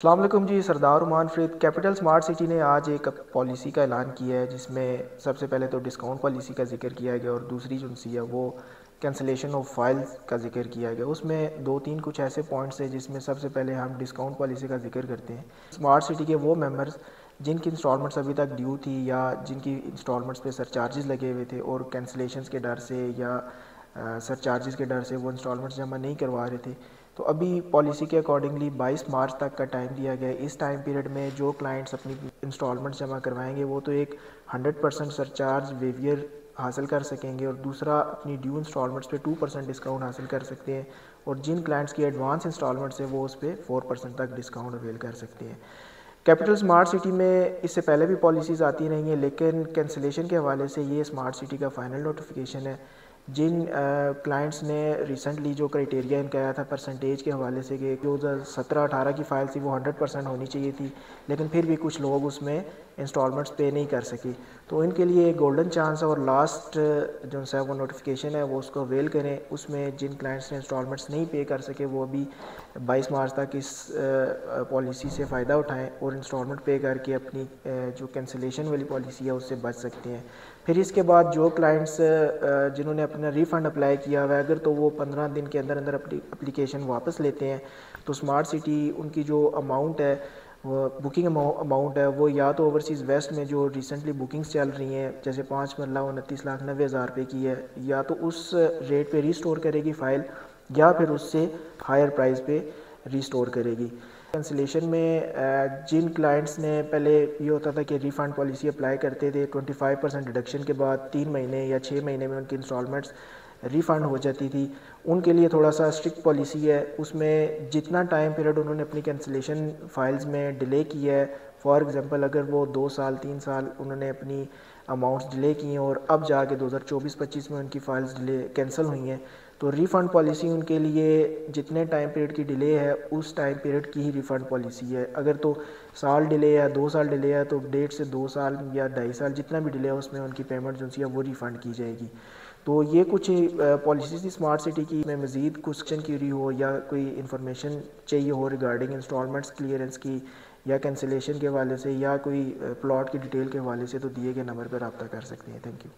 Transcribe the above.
السلام علیکم جی، سردار Oman Farid capital smart city نے آج ایک پالیسی کا اعلان کیا ہے جس میں سب سے پہلے تو ڈسکاؤنٹ پالیسی کا ذکر کیا گیا اور دوسری جو سی ہے وہ کینسلیشن آف فائلز کا ذکر کیا گیا۔ اس میں دو تین کچھ ایسے پوائنٹس ہیں جس میں سب سے پہلے ہم ڈسکاؤنٹ پالیسی کا ذکر کرتے ہیں۔ سمارٹ سٹی کے وہ ممبرز جن کی انسٹالمنٹس ابھی تک ڈیو تھی یا جن کی انسٹالمنٹس پہ سر چارجز لگے ہوئے تھے اور کینسلیشنز کے ڈر سے یا سر چارجز کے ڈر سے وہ انسٹالمنٹس جمع نہیں کروا رہے تھے، تو ابھی پالیسی کے اکارڈنگلی 22 مارچ تک کا ٹائم دیا گیا ہے۔ اس ٹائم پیریڈ میں جو کلائنٹس اپنی انسٹالمنٹس جمع کروائیں گے وہ تو ایک 100% سر چارج ویویئر حاصل کر سکیں گے اور دوسرا اپنی ڈیو انسٹالمنٹس پہ 2% ڈسکاؤنٹ حاصل کر سکتے ہیں، اور جن کلائنٹس کی ایڈوانس انسٹالمنٹس ہیں وہ اس پہ 4% تک ڈسکاؤنٹ اویل کر سکتے ہیں۔ کیپٹل سمارٹ سٹی میں اس سے پہلے بھی پالیسیز آتی رہی ہیں، لیکن کینسلیشن کے حوالے سے یہ سمارٹ سٹی کا فائنل نوٹیفیکیشن ہے۔ جن کلائنٹس نے ریسنٹلی جو کرائٹیریا ان کا آیا تھا پرسنٹیج کے حوالے سے کہ جو 17-18 کی فائل تھی وہ 100% ہونی چاہیے تھی، لیکن پھر بھی کچھ لوگ اس میں انسٹالمنٹس پے نہیں کر سکے، تو ان کے لیے ایک گولڈن چانس ہے اور لاسٹ جو ہے وہ نوٹیفیکیشن ہے وہ اس کو اویل کریں۔ اس میں جن کلائنٹس نے انسٹالمنٹس نہیں پے کر سکے وہ ابھی 22 مارچ تک اس پالیسی سے فائدہ اٹھائیں اور انسٹالمنٹ پے کر کے اپنی جو کینسلیشن والی پالیسی ہے اس سے بچ سکتے ہیں۔ پھر اس کے بعد جو کلائنٹس جنہوں نے اپنا ریفنڈ اپلائی کیا ہوا ہے اگر تو وہ 15 دن کے اندر اندر اپنی اپلیکیشن واپس لیتے ہیں تو سمارٹ سٹی ان کی جو اماؤنٹ ہے وہ بکنگ اماؤنٹ ہے وہ یا تو اوورسیز ویسٹ میں جو ریسنٹلی بکنگز چل رہی ہیں جیسے 5,29,90,000 روپے کی ہے یا تو اس ریٹ پہ ریسٹور کرے گی فائل یا پھر اس سے ہائر پرائز پہ ریسٹور کرے گی۔ کینسلیشن میں جن کلائنٹس نے پہلے یہ ہوتا تھا کہ ریفنڈ پالیسی اپلائی کرتے تھے 25% ڈیڈکشن کے بعد 3 مہینے یا 6 مہینے میں ان کی انسٹالمنٹس ریفنڈ ہو جاتی تھی، ان کے لیے تھوڑا سا اسٹرکٹ پالیسی ہے۔ اس میں جتنا ٹائم پیریڈ انہوں نے اپنی کینسلیشن فائلز میں ڈیلے کی ہے، فار ایگزامپل اگر وہ 2 سال 3 سال انہوں نے اپنی اماؤنٹس ڈیلے کی ہیں اور اب جا کے 2024-25 میں ان کی فائلز کینسل ہوئی ہیں تو ریفنڈ پالیسی ان کے لیے جتنے ٹائم پیریڈ کی ڈیلے ہے اس ٹائم پیریڈ کی ہی ریفنڈ پالیسی ہے۔ اگر تو سال ڈیلے ہے 2 سال ڈیلے ہے تو 1.5 سے 2 سال یا 2.5 سال جتنا بھی ڈیلے ہے اس میں ان کی پیمنٹ جو ہے وہ ریفنڈ کی جائے گی۔ تو یہ کچھ پالیسیز تھی سمارٹ سٹی کی۔ میں مزید کوسچن کیوری ہو یا کوئی انفارمیشن چاہیے ہو ریگارڈنگ انسٹالمنٹس کلیئرنس کی یا کینسلیشن کے حوالے سے یا کوئی پلاٹ کی ڈیٹیل کے حوالے سے تو دیے گئے نمبر پر رابطہ کر سکتے ہیں۔ Thank you.